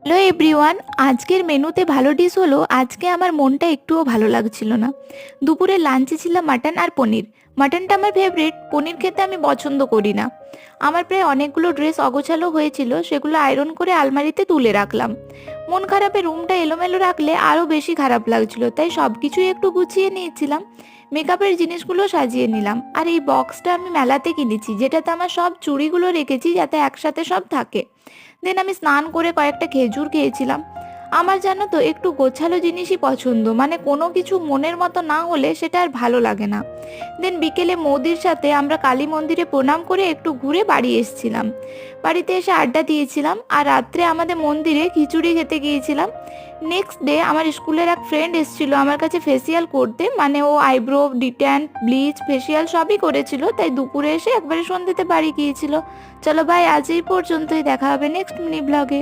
Hello everyone, আজকের মেনুতে ভালো ডিশ হলো। আজকে আমার মনটা একটুও ভালো লাগছিল না। দুপুরে লাঞ্চে ছিল মাটন আর পনির। মাটনটা আমার ফেভারিট, পনির খেতে আমি পছন্দ করি না। আমার প্রায় অনেকগুলো ড্রেস অগোছালো হয়েছিল, সেগুলো আয়রন করে আলমারিতে তুলে রাখলাম। মন খারাপে রুমটা এলোমেলো রাখলে আরও বেশি খারাপ লাগছিল, তাই সব কিছুই একটু গুছিয়ে নিয়েছিলাম। মেকআপের জিনিসগুলো সাজিয়ে নিলাম, আর এই বক্সটা আমি মেলাতে কিনেছি, যেটাতে আমার সব চুড়িগুলো রেখেছি যাতে একসাথে সব থাকে। দেন আমি স্নান করে কয়েকটা খেজুর খেয়েছিলাম। আমার জানো তো একটু গোছালো জিনিসই পছন্দ, মানে কোনো কিছু মনের মতো না হলে সেটা আর ভালো লাগে না। দেন বিকেলে মোদির সাথে আমরা কালী মন্দিরে প্রণাম করে একটু ঘুরে বাড়ি এসেছিলাম। বাড়িতে এসে আড্ডা দিয়েছিলাম, আর রাত্রে আমাদের মন্দিরে খিচুড়ি খেতে গিয়েছিলাম। নেক্সট ডে আমার স্কুলের এক ফ্রেন্ড এসেছিল আমার কাছে ফেসিয়াল করতে, মানে ও আইব্রো ডিট্যান ব্লিচ ফেসিয়াল সবই করেছিল, তাই দুপুরে এসে একবারে সন্ধ্যেতে বাড়ি গিয়েছিল। চলো ভাই, আজ এই পর্যন্তই, দেখা হবে নেক্সট মিনি ব্লগে।